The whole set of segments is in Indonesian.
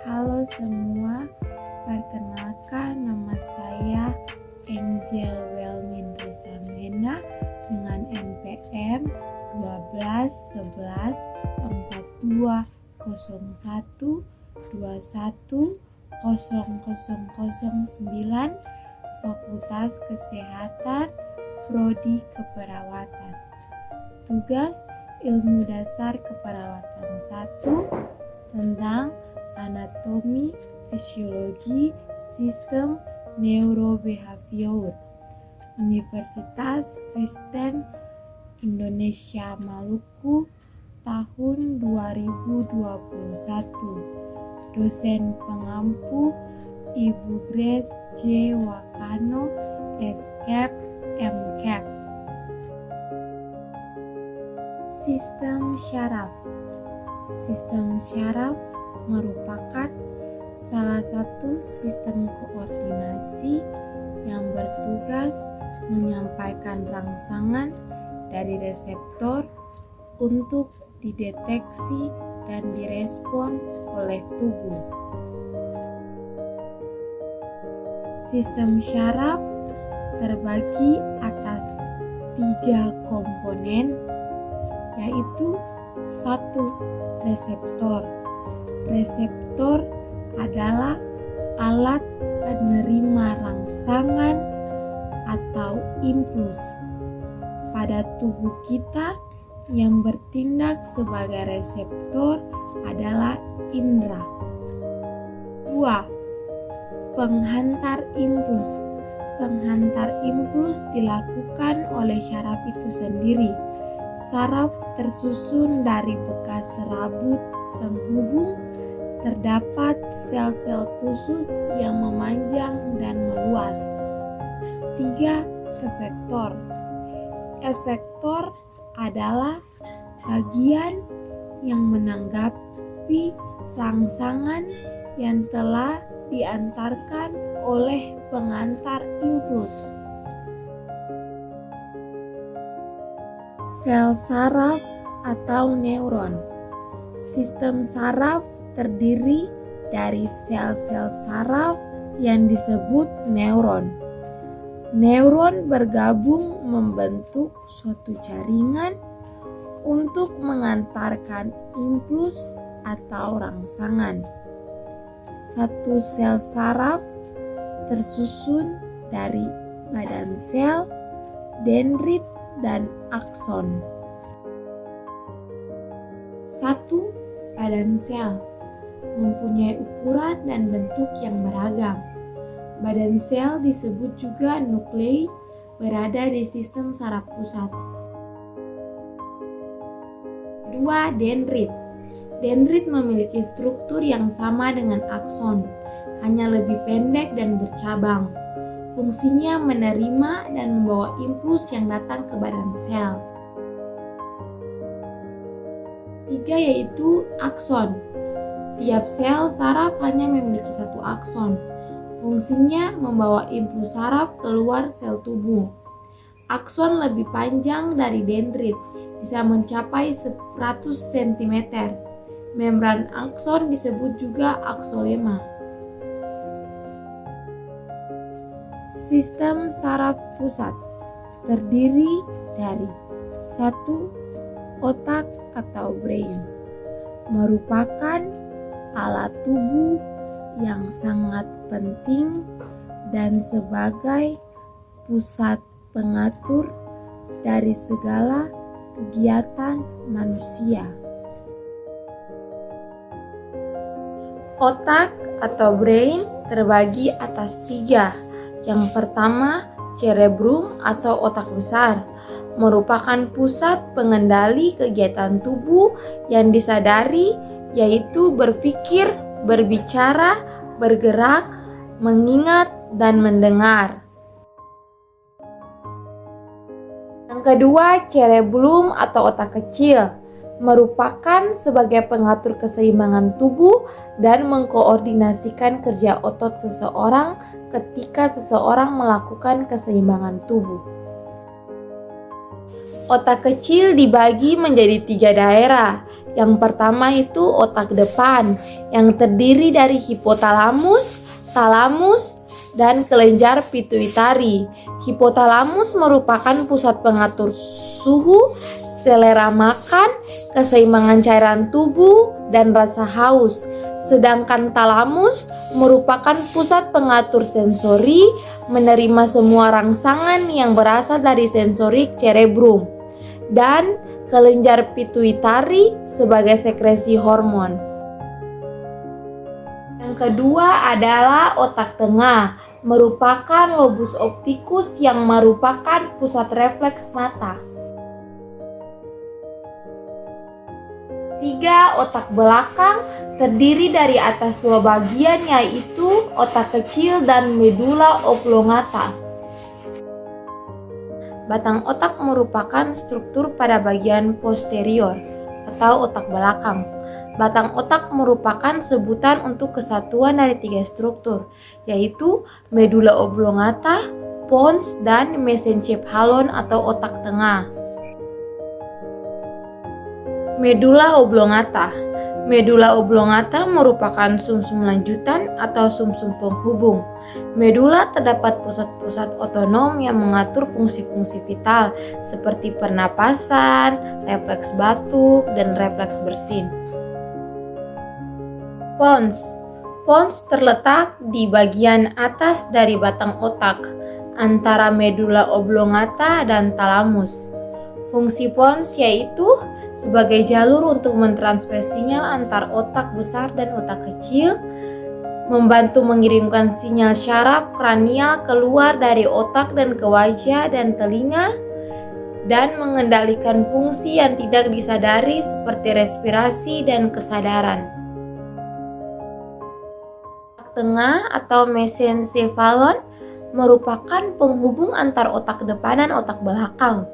Halo semua, perkenalkan nama saya Angel Welmin Risamena dengan NPM 12 11 41 21 0009 Fakultas Kesehatan Prodi Keperawatan. Tugas Ilmu Dasar Keperawatan 1 tentang anatomi, fisiologi, sistem neurobehavior. Universitas Kristen Indonesia Maluku tahun 2021. Dosen pengampu Ibu Grace J. Wakano, SCAP, MCAP. Sistem syaraf. Sistem syaraf merupakan salah satu sistem koordinasi yang bertugas menyampaikan rangsangan dari reseptor untuk dideteksi dan direspon oleh tubuh. Sistem syaraf terbagi atas 3 komponen, yaitu 1. Reseptor. Reseptor adalah alat penerima rangsangan atau impuls pada tubuh kita. Yang bertindak sebagai reseptor adalah indera. 2. Penghantar impuls. Penghantar impuls dilakukan oleh syaraf itu sendiri. Saraf tersusun dari bekas serabut penghubung. Terdapat sel-sel khusus yang memanjang dan meluas. 3. Efektor. Efektor adalah bagian yang menanggapi rangsangan yang telah diantarkan oleh pengantar impuls. Sel saraf atau neuron. Sistem saraf terdiri dari sel-sel saraf yang disebut neuron. Neuron bergabung membentuk suatu jaringan untuk mengantarkan impuls atau rangsangan. Satu sel saraf tersusun dari badan sel, dendrit, dan akson. 1. Badan sel mempunyai ukuran dan bentuk yang beragam. Badan sel disebut juga nuklei, berada di sistem saraf pusat. 2. Dendrit. Dendrit memiliki struktur yang sama dengan akson, hanya lebih pendek dan bercabang. Fungsinya menerima dan membawa impuls yang datang ke badan sel. 3. Yaitu akson. Tiap sel saraf hanya memiliki satu akson. Fungsinya membawa impuls saraf keluar sel tubuh. Akson lebih panjang dari dendrit, bisa mencapai 100 cm. Membran akson disebut juga aksolema. Sistem saraf pusat terdiri dari 1. Otak atau brain, merupakan alat tubuh yang sangat penting dan sebagai pusat pengatur dari segala kegiatan manusia. Otak atau brain terbagi atas 3. Yang pertama, cerebrum atau otak besar, merupakan pusat pengendali kegiatan tubuh yang disadari, yaitu berpikir, berbicara, bergerak, mengingat, dan mendengar. Yang kedua, cerebellum atau otak kecil, merupakan sebagai pengatur keseimbangan tubuh dan mengkoordinasikan kerja otot seseorang ketika seseorang melakukan keseimbangan tubuh. Otak kecil dibagi menjadi 3 daerah. Yang pertama itu otak depan yang terdiri dari hipotalamus, talamus, dan kelenjar pituitari. Hipotalamus merupakan pusat pengatur suhu, selera makan, keseimbangan cairan tubuh, dan rasa haus. Sedangkan talamus merupakan pusat pengatur sensori, menerima semua rangsangan yang berasal dari sensorik cerebrum, dan kelenjar pituitari sebagai sekresi hormon. Yang kedua adalah otak tengah, merupakan lobus optikus yang merupakan pusat refleks mata. 3. Otak belakang terdiri dari atas dua bagian, yaitu otak kecil dan medula oblongata. Batang otak merupakan struktur pada bagian posterior atau otak belakang. Batang otak merupakan sebutan untuk kesatuan dari 3 struktur, yaitu medula oblongata, pons, dan mesencephalon atau otak tengah. Medula oblongata. Medula oblongata merupakan sumsum lanjutan atau sumsum penghubung. Medula terdapat pusat-pusat otonom yang mengatur fungsi-fungsi vital seperti pernapasan, refleks batuk, dan refleks bersin. Pons. Pons terletak di bagian atas dari batang otak, antara medula oblongata dan talamus. Fungsi pons yaitu sebagai jalur untuk mentransfer sinyal antar otak besar dan otak kecil, membantu mengirimkan sinyal syaraf kranial keluar dari otak dan ke wajah dan telinga, dan mengendalikan fungsi yang tidak disadari seperti respirasi dan kesadaran. Otak tengah atau mesencephalon merupakan penghubung antar otak depan dan otak belakang.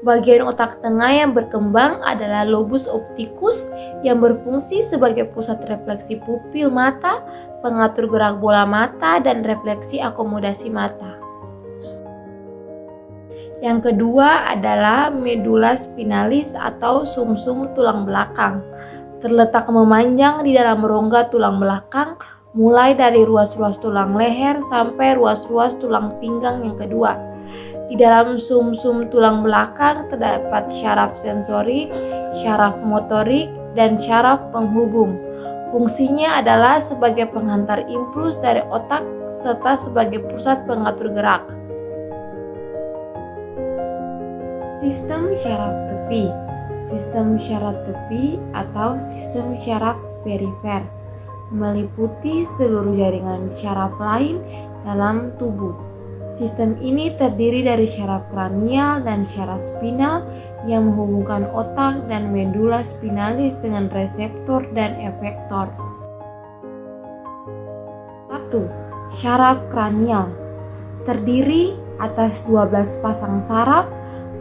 Bagian otak tengah yang berkembang adalah lobus optikus yang berfungsi sebagai pusat refleksi pupil mata, pengatur gerak bola mata, dan refleksi akomodasi mata. Yang kedua adalah medula spinalis atau sumsum tulang belakang. Terletak memanjang di dalam rongga tulang belakang, mulai dari ruas-ruas tulang leher sampai ruas-ruas tulang pinggang yang kedua. Di dalam sumsum tulang belakang terdapat syaraf sensorik, syaraf motorik, dan syaraf penghubung. Fungsinya adalah sebagai penghantar impuls dari otak serta sebagai pusat pengatur gerak. Sistem syaraf tepi. Sistem syaraf tepi atau sistem syaraf perifer meliputi seluruh jaringan syaraf lain dalam tubuh. Sistem ini terdiri dari syaraf kranial dan syaraf spinal yang menghubungkan otak dan medula spinalis dengan reseptor dan efektor. 1. Syaraf kranial terdiri atas 12 pasang saraf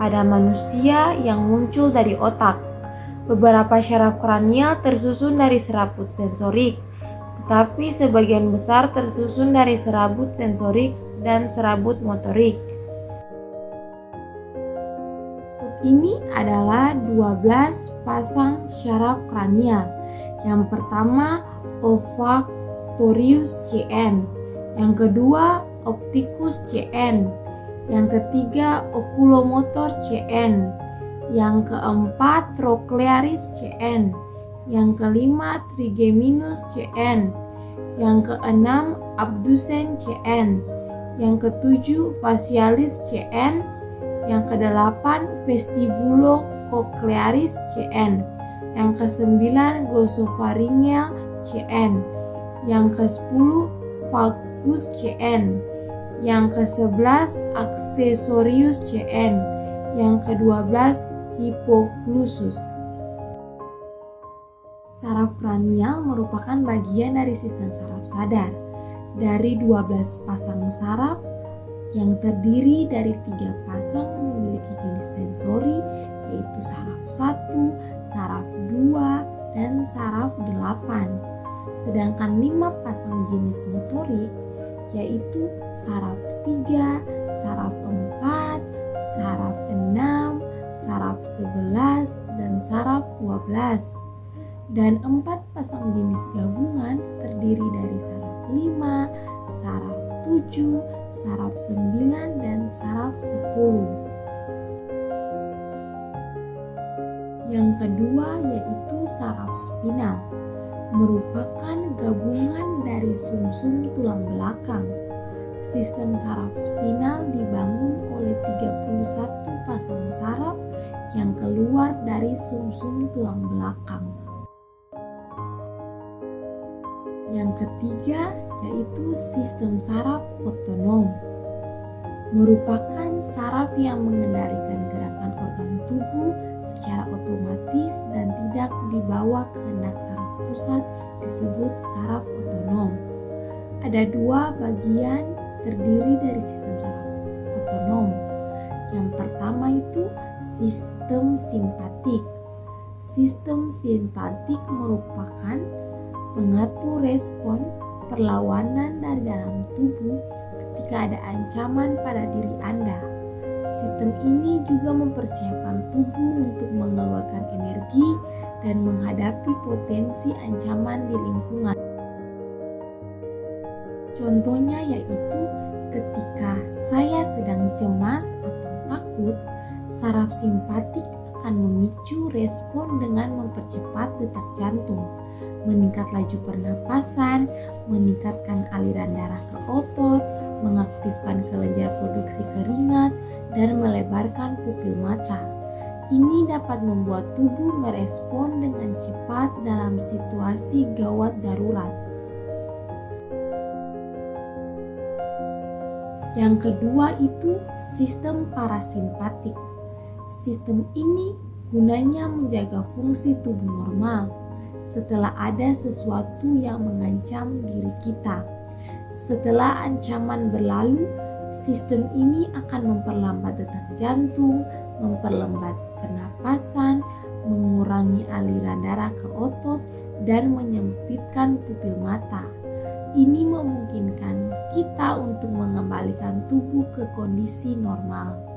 pada manusia yang muncul dari otak. Beberapa syaraf kranial tersusun dari serabut sensorik, tetapi sebagian besar tersusun dari serabut sensorik dan serabut motorik. Ini adalah 12 pasang syaraf kranial. Yang pertama olfactorius CN, yang kedua opticus CN, yang ketiga oculomotor CN, yang keempat trochlearis CN, yang kelima trigeminus CN, yang keenam abducens CN, yang ketujuh facialis CN, yang kedelapan vestibulocochlearis CN, yang kesembilan glossopharyngeal CN, yang ke-10 valgus CN, yang ke-11 accessorius CN, yang ke-12 hypoglossum. Saraf kranial merupakan bagian dari sistem saraf sadar. Dari 12 pasang saraf yang terdiri dari 3 pasang memiliki jenis sensori, yaitu saraf 1, saraf 2, dan saraf 8. Sedangkan 5 pasang jenis motorik, yaitu saraf 3, saraf 4, saraf 6, saraf 11, dan saraf 12. Dan 4 pasang jenis gabungan terdiri dari saraf 5, saraf 7, saraf 9, dan saraf 10. Yang kedua yaitu saraf spinal, merupakan gabungan dari sumsum tulang belakang. Sistem saraf spinal dibangun oleh 31 pasang saraf yang keluar dari sumsum tulang belakang. Yang ketiga yaitu sistem saraf otonom, merupakan saraf yang mengendalikan gerakan organ tubuh secara otomatis dan tidak dibawa kehendak saraf pusat, disebut saraf otonom. Ada 2 bagian terdiri dari sistem saraf otonom. Yang pertama itu sistem simpatik. Sistem simpatik merupakan mengatur respon perlawanan dari dalam tubuh ketika ada ancaman pada diri Anda. Sistem ini juga mempersiapkan tubuh untuk mengeluarkan energi dan menghadapi potensi ancaman di lingkungan. Contohnya yaitu ketika saya sedang cemas atau takut, saraf simpatik akan memicu respon dengan mempercepat detak jantung, meningkat laju pernapasan, meningkatkan aliran darah ke otot, mengaktifkan kelenjar produksi keringat, dan melebarkan pupil mata. Ini dapat membuat tubuh merespon dengan cepat dalam situasi gawat darurat. Yang kedua itu sistem parasimpatik. Sistem ini gunanya menjaga fungsi tubuh normal setelah ada sesuatu yang mengancam diri kita. Setelah ancaman berlalu, sistem ini akan memperlambat detak jantung, memperlambat pernapasan, mengurangi aliran darah ke otot, dan menyempitkan pupil mata. Ini memungkinkan kita untuk mengembalikan tubuh ke kondisi normal.